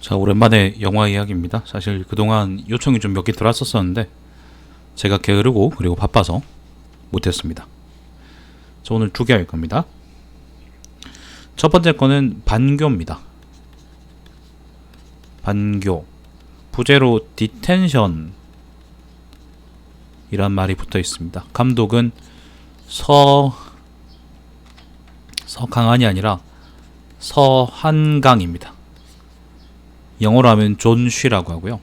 자, 오랜만에 영화 이야기입니다. 사실 그동안 요청이 좀 몇 개 들어왔었는데 제가 게으르고 그리고 바빠서 못했습니다. 자, 오늘 두 개 할 겁니다. 첫 번째 거는 반교입니다. 반교. 부제로 디텐션 이란 말이 붙어 있습니다. 감독은 서강한이 아니라 서한강입니다. 영어로 하면 존 쉬라고 하고요.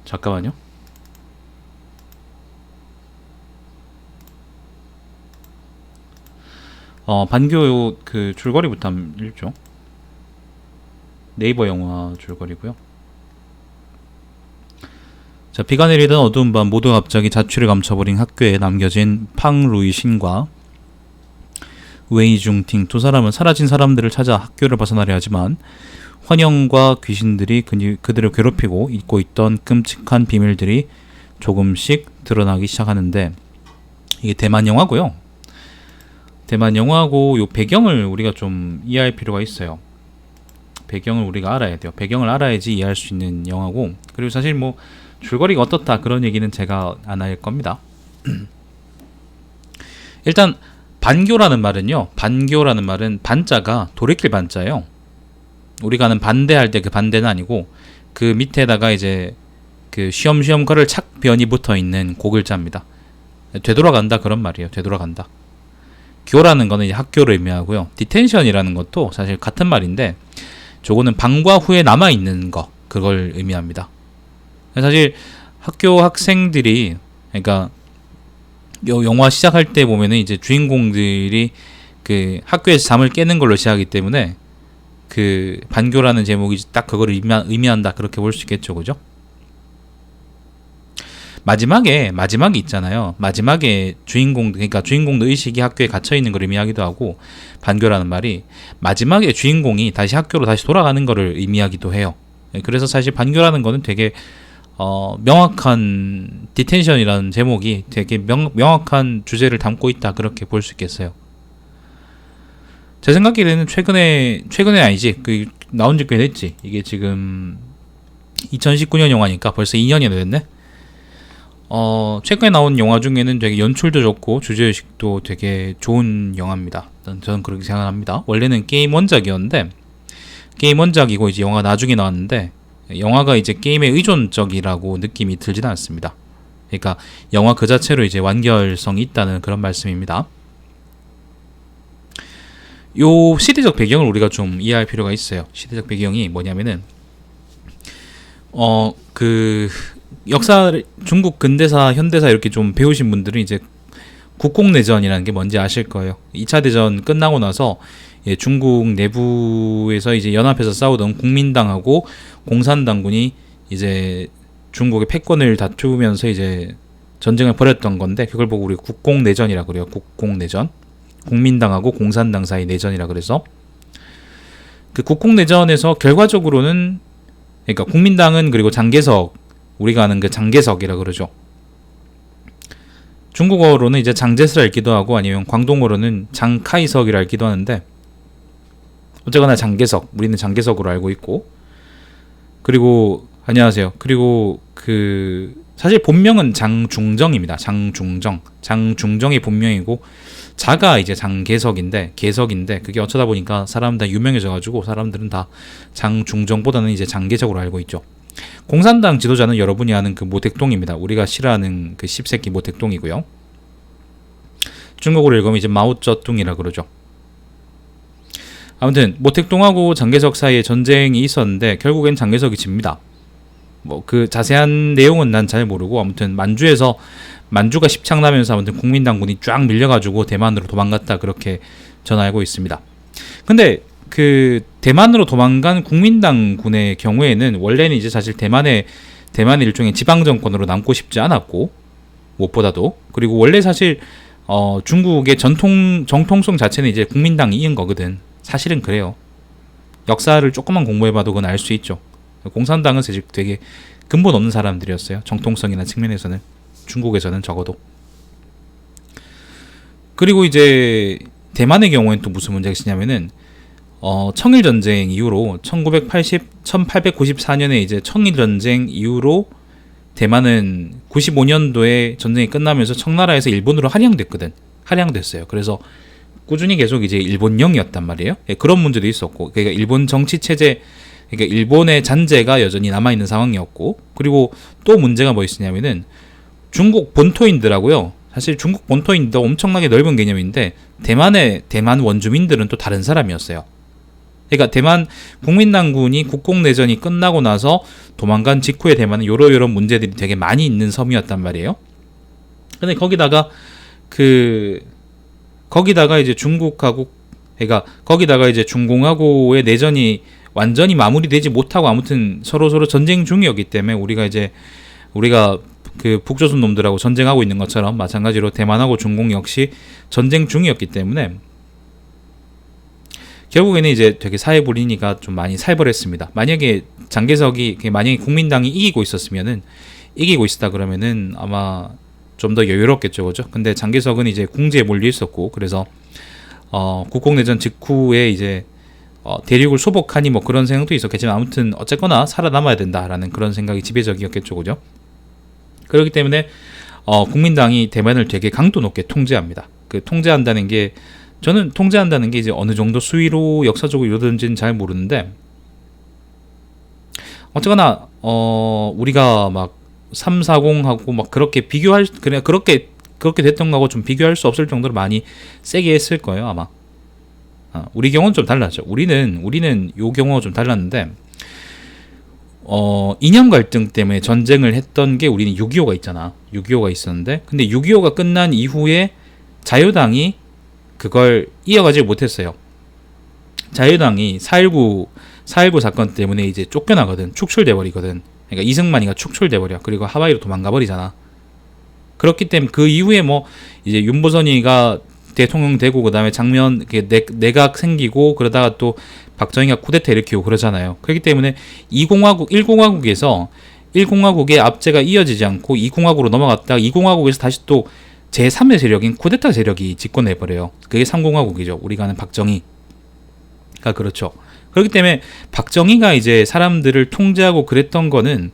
잠깐만요. 반교 그 줄거리부터 한번 읽죠. 네이버 영화 줄거리고요. 자, 비가 내리던 어두운 밤 모두가 갑자기 자취를 감춰버린 학교에 남겨진 팡 루이신과 웨이중팅 두 사람은 사라진 사람들을 찾아 학교를 벗어나려 하지만 환영과 귀신들이 그들을 괴롭히고 잊고 있던 끔찍한 비밀들이 조금씩 드러나기 시작하는데, 이게 대만 영화고요. 대만 영화고 요 배경을 우리가 좀 이해할 필요가 있어요. 배경을 우리가 알아야 돼요. 배경을 알아야지 이해할 수 있는 영화고, 그리고 사실 뭐 줄거리가 어떻다 그런 얘기는 제가 안 할 겁니다. 일단 반교라는 말은요, 반교라는 말은 반자가 돌이킬 반자예요. 우리가 하는 반대할 때 그 반대는 아니고 그 밑에다가 이제 그 쉬엄쉬엄 걸을 착변이 붙어 있는 그 글자입니다. 되돌아간다 그런 말이에요. 되돌아간다. 교라는 거는 이제 학교를 의미하고요. 디텐션이라는 것도 사실 같은 말인데 저거는 방과 후에 남아 있는 거, 그걸 의미합니다. 사실 학교 학생들이, 그러니까 영화 시작할 때 보면은 이제 주인공들이 그 학교에서 잠을 깨는 걸로 시작하기 때문에 그 반교라는 제목이 딱 그걸 의미한다 그렇게 볼 수 있겠죠, 그죠? 마지막에 있잖아요. 마지막에 그러니까 주인공도 의식이 학교에 gat혀 있는 걸 의미하기도 하고, 반교라는 말이 마지막에 주인공이 다시 학교로 다시 돌아가는 거를 의미하기도 해요. 그래서 사실 반교라는 거는 되게 명확한, 디텐션이라는 제목이 되게 명확한 주제를 담고 있다 그렇게 볼 수 있겠어요. 제 생각에는 최근에 아니지, 그 나온 지 꽤 됐지. 이게 지금 2019년 영화니까 벌써 2년이 됐네. 최근에 나온 영화 중에는 되게 연출도 좋고 주제의식도 되게 좋은 영화입니다. 저는 그렇게 생각합니다. 원래는 게임 원작이었는데, 게임 원작이고 이제 영화 나중에 나왔는데, 영화가 이제 게임에 의존적이라고 느낌이 들지는 않습니다. 그러니까 영화 그 자체로 이제 완결성이 있다는 그런 말씀입니다. 요 시대적 배경을 우리가 좀 이해할 필요가 있어요. 시대적 배경이 뭐냐면은 그 역사, 중국 근대사, 현대사 이렇게 좀 배우신 분들은 이제 국공내전이라는 게 뭔지 아실 거예요. 2차 대전 끝나고 나서 중국 내부에서 이제 연합해서 싸우던 국민당하고 공산당군이 이제 중국의 패권을 다투면서 이제 전쟁을 벌였던 건데, 그걸 보고 우리가 국공내전이라 그래요. 국공내전. 국민당하고 공산당 사이 내전이라 그래서 그 국공내전에서 결과적으로는, 그러니까 국민당은 그리고 장개석, 우리가 아는 그 장개석이라 그러죠. 중국어로는 이제 장제스라 읽기도 하고 아니면 광동어로는 장카이석이라 읽기도 하는데, 어쨌거나 장개석, 우리는 장개석으로 알고 있고, 그리고 안녕하세요. 그리고 그 사실 본명은 장중정입니다. 장중정이 본명이고 자가 이제 장개석인데, 개석인데, 그게 어쩌다 보니까 사람 다 유명해져가지고 사람들은 다 장중정보다는 이제 장개석으로 알고 있죠. 공산당 지도자는 여러분이 아는 그 모택동입니다. 우리가 싫어하는 그 씹새끼 모택동이고요. 중국어로 읽으면 이제 마오쩌둥이라 그러죠. 아무튼 모택동하고 장개석 사이에 전쟁이 있었는데 결국엔 장개석이 집니다. 뭐 그 자세한 내용은 난 잘 모르고, 아무튼 만주가 십창나면서 아무튼 국민당군이 쫙 밀려가지고 대만으로 도망갔다 그렇게 전 알고 있습니다. 근데 그 대만으로 도망간 국민당군의 경우에는 원래는 이제 사실 대만의 일종의 지방정권으로 남고 싶지 않았고, 무엇보다도, 그리고 원래 사실 중국의 정통성 자체는 이제 국민당이 이은 거거든. 사실은 그래요. 역사를 조금만 공부해봐도 그건 알 수 있죠. 공산당은 사실 되게 근본 없는 사람들이었어요. 정통성이나 측면에서는, 중국에서는 적어도. 그리고 이제 대만의 경우에는 또 무슨 문제가 있냐면은 청일 전쟁 이후로 1894년에 이제 청일 전쟁 이후로 대만은 95년도에 전쟁이 끝나면서 청나라에서 일본으로 할양됐어요. 그래서 꾸준히 계속 이제 일본령이었단 말이에요. 예, 그런 문제도 있었고, 그러니까 일본 정치 체제, 그러니까 일본의 잔재가 여전히 남아 있는 상황이었고, 그리고 또 문제가 뭐 있었냐면은 중국 본토인들하고요. 사실 중국 본토인도 엄청나게 넓은 개념인데 대만 원주민들은 또 다른 사람이었어요. 그러니까 대만 국민당군이 국공내전이 끝나고 나서 도망간 직후에 대만은 요런 문제들이 되게 많이 있는 섬이었단 말이에요. 근데 거기다가 이제 중국하고, 그러니까 거기다가 이제 중공하고의 내전이 완전히 마무리되지 못하고 아무튼 서로 전쟁 중이었기 때문에 우리가 그 북조선 놈들하고 전쟁하고 있는 것처럼 마찬가지로 대만하고 중공 역시 전쟁 중이었기 때문에 결국에는 이제 되게 사회 분위기가 좀 많이 살벌했습니다. 만약에 만약에 국민당이 이기고 있었다 그러면은 아마 좀 더 여유롭겠죠, 그죠? 근데 장개석은 이제 궁지에 몰려 있었고, 그래서 국공내전 직후에 이제 대륙을 소복하니 뭐 그런 생각도 있었겠지만 아무튼 어쨌거나 살아남아야 된다라는 그런 생각이 지배적이었겠죠, 그죠? 그렇기 때문에 국민당이 대만을 되게 강도 높게 통제합니다. 그 통제한다는 게 이제 어느 정도 수위로 역사적으로 이루어졌는지는 잘 모르는데, 어쨌거나 우리가 막 340하고 막 그렇게 그렇게 됐던 거하고 좀 비교할 수 없을 정도로 많이 세게 했을 거예요, 아마. 우리 경우는 좀 달랐죠. 우리는 요 경우가 좀 달랐는데, 이념 갈등 때문에 전쟁을 했던 게 우리는 6.25가 있잖아. 6.25가 있었는데, 근데 6.25가 끝난 이후에 자유당이 그걸 이어가지 못했어요. 자유당이 4.19 사건 때문에 이제 쫓겨나거든. 축출돼 버리거든. 그러니까 이승만이가 축출돼 버려. 그리고 하와이로 도망가 버리잖아. 그렇기 때문에 그 이후에 뭐 이제 윤보선이가 대통령 되고 그다음에 내각 생기고 그러다가 또 박정희가 쿠데타 일으키고 그러잖아요. 그렇기 때문에 1공화국의 압제가 이어지지 않고 2공화국으로 넘어갔다가 2공화국에서 다시 또 제3의 세력인 쿠데타 세력이 집권해버려요. 그게 3공화국이죠. 우리가 아는 박정희가 그렇죠. 그렇기 때문에 박정희가 이제 사람들을 통제하고 그랬던 거는,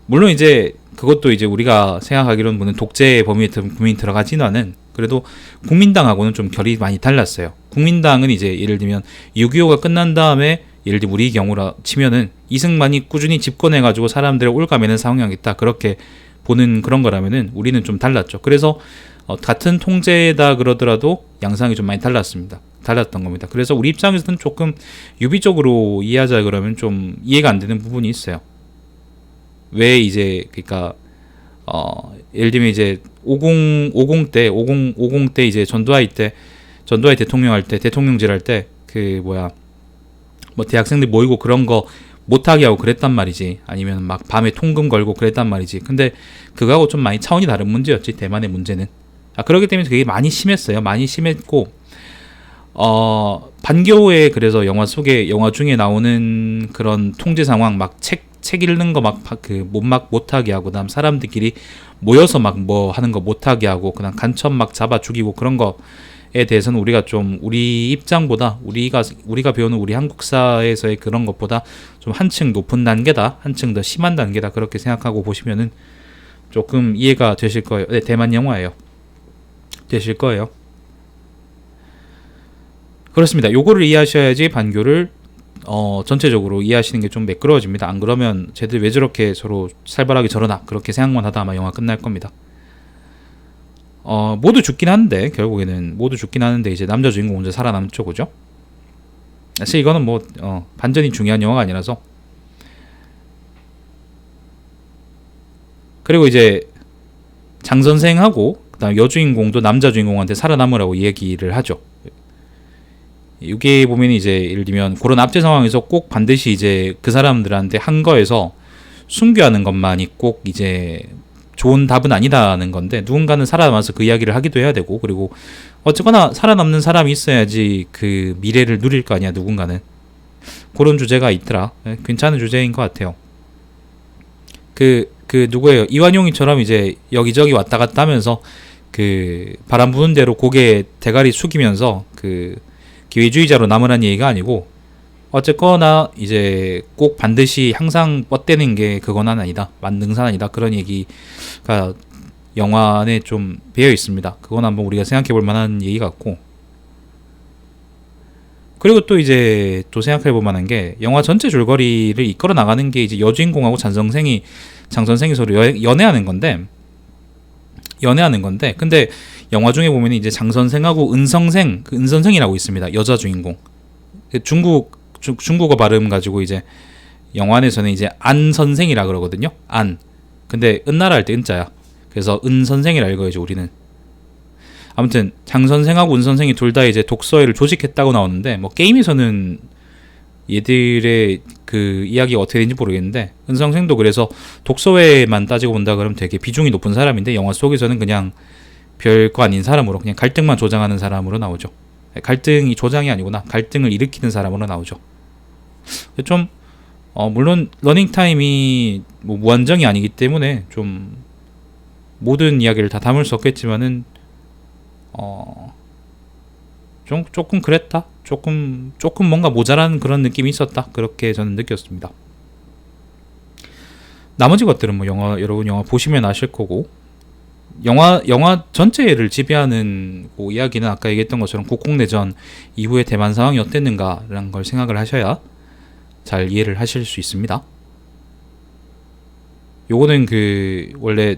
물론 이제 그것도 이제 우리가 생각하기로는 무슨 독재 범위에 들어가지는 않은, 그래도 국민당하고는 좀 결이 많이 달랐어요. 국민당은 이제 예를 들면 6.25가 끝난 다음에 예를 들면 우리 경우라 치면은 이승만이 꾸준히 집권해가지고 사람들을 올가매는 상황이겠다, 그렇게 보는 그런 거라면은 우리는 좀 달랐죠. 그래서 같은 통제다 그러더라도 양상이 좀 많이 달랐던 겁니다. 그래서 우리 입장에서는 조금 유비적으로 이해하자 그러면 좀 이해가 안 되는 부분이 있어요. 왜 이제 그러니까 예를 들면 이제 50 때 이제 전두환 대통령질 할 때 뭐 대학생들 모이고 그런 거 못하게 하고 그랬단 말이지. 아니면 막 밤에 통금 걸고 그랬단 말이지. 근데 그거하고 좀 많이 차원이 다른 문제였지, 대만의 문제는. 그렇기 때문에 되게 많이 심했어요. 많이 심했고, 반교의 그래서 영화 중에 나오는 그런 통제 상황, 막 책 읽는 거 못하게 하고, 그다음 사람들끼리 모여서 막 뭐 하는 거 못하게 하고, 그다음 간첩 막 잡아 죽이고 그런 거에 대해서는 우리가 좀 우리 입장보다 우리가 배우는 우리 한국사에서의 그런 것보다 좀 한층 높은 단계다, 한층 더 심한 단계다, 그렇게 생각하고 보시면은 조금 이해가 되실 거예요. 네, 대만 영화예요. 되실 거예요. 그렇습니다. 요거를 이해하셔야지 반교를 전체적으로 이해하시는 게 좀 매끄러워집니다. 안 그러면 쟤들 왜 저렇게 서로 살벌하게 저러나, 그렇게 생각만 하다 아마 영화 끝날 겁니다. 모두 죽긴 하는데, 결국에는 모두 죽긴 하는데 이제 남자 주인공 혼자 살아남죠, 그죠? 사실 이거는 뭐 반전이 중요한 영화가 아니라서. 그리고 이제 장 선생하고 그다음 여주인공도 남자 주인공한테 살아남으라고 얘기를 하죠. 이게 보면 이제 예를 들면 그런 압제 상황에서 꼭 반드시 이제 그 사람들한테 한 거에서 순교하는 것만이 꼭 이제 좋은 답은 아니다는 건데, 누군가는 살아남아서 그 이야기를 하기도 해야 되고, 그리고 어쨌거나 살아남는 사람이 있어야지 그 미래를 누릴 거 아니야, 누군가는. 그런 주제가 있더라. 괜찮은 주제인 것 같아요. 누구예요? 이완용이처럼 이제 여기저기 왔다 갔다 하면서 그 바람 부는 대로 고개 대가리 숙이면서 그 기회주의자로 남으란 얘기가 아니고 어쨌거나 이제 꼭 반드시 항상 뻗대는 게 그건 아니다. 만능산 아니다. 그런 얘기가 영화 안에 좀 배어 있습니다. 그건 한번 우리가 생각해 볼 만한 얘기 같고, 그리고 또 이제 또 생각해 볼 만한 게 영화 전체 줄거리를 이끌어 나가는 게 이제 여주인공하고 장선생이 서로 연애하는 건데 근데 영화 중에 보면 이제 장선생하고 은선생이라고 있습니다. 여자 주인공. 중국어 발음 가지고 이제 영화 안에서는 이제 안선생이라 그러거든요. 안. 근데 은나라 할 때 은자야. 그래서 은선생이라 읽어야죠, 우리는. 아무튼 장선생하고 은선생이 둘 다 이제 독서회를 조직했다고 나오는데, 뭐 게임에서는 얘들의 그 이야기가 어떻게 되는지 모르겠는데, 은선생도 그래서 독서회만 따지고 본다 그러면 되게 비중이 높은 사람인데, 영화 속에서는 그냥 별거 아닌 사람으로, 그냥 갈등만 조장하는 사람으로 나오죠. 갈등이 조장이 아니구나. 갈등을 일으키는 사람으로 나오죠. 좀 물론 러닝타임이 뭐 무한정이 아니기 때문에 좀 모든 이야기를 다 담을 수 없겠지만은 좀 조금 그랬다. 조금 뭔가 모자란 그런 느낌이 있었다. 그렇게 저는 느꼈습니다. 나머지 것들은 뭐 여러분 영화 보시면 아실 거고, 영화 전체를 지배하는 그 이야기는 아까 얘기했던 것처럼 국공내전 이후의 대만 상황이 어땠는가라는 걸 생각을 하셔야 잘 이해를 하실 수 있습니다. 요거는 그 원래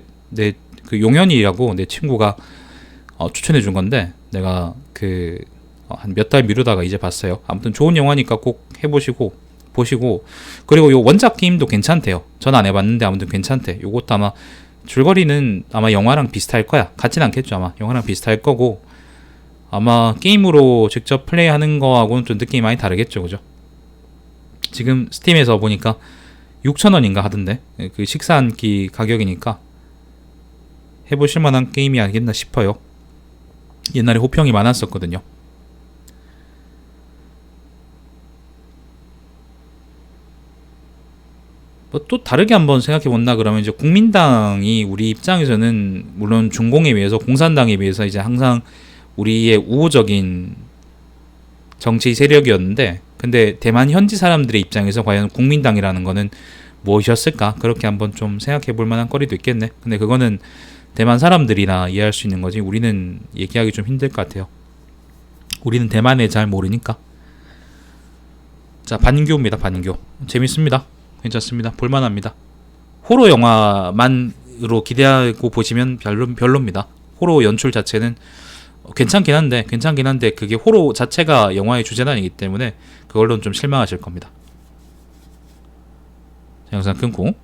그 용현이라고 내 친구가 추천해 준 건데, 내가 그 한 몇 달 미루다가 이제 봤어요. 아무튼 좋은 영화니까 꼭 해보시고 보시고, 그리고 요 원작 게임도 괜찮대요. 전 안 해봤는데 아무튼 괜찮대. 요것도 아마 줄거리는 아마 영화랑 비슷할 거야. 같진 않겠죠. 아마 영화랑 비슷할 거고, 아마 게임으로 직접 플레이하는 거하고는 좀 느낌이 많이 다르겠죠, 그죠? 지금 스팀에서 보니까 6,000원인가 하던데, 그 식사 한 끼 가격이니까 해보실 만한 게임이 아니겠나 싶어요. 옛날에 호평이 많았었거든요. 뭐 또 다르게 한번 생각해 본다 그러면, 이제 국민당이 우리 입장에서는 물론 중공에 비해서 공산당에 비해서 이제 항상 우리의 우호적인 정치 세력이었는데, 근데 대만 현지 사람들의 입장에서 과연 국민당이라는 거는 무엇이었을까? 그렇게 한번 좀 생각해 볼 만한 거리도 있겠네. 근데 그거는 대만 사람들이나 이해할 수 있는 거지, 우리는 얘기하기 좀 힘들 것 같아요. 우리는 대만에 잘 모르니까. 자, 반교입니다. 반교. 재밌습니다. 괜찮습니다. 볼만합니다. 호러 영화만으로 기대하고 보시면 별로입니다. 호러 연출 자체는 괜찮긴 한데 그게 호러 자체가 영화의 주제는 아니기 때문에 그걸로는 좀 실망하실 겁니다. 영상 끊고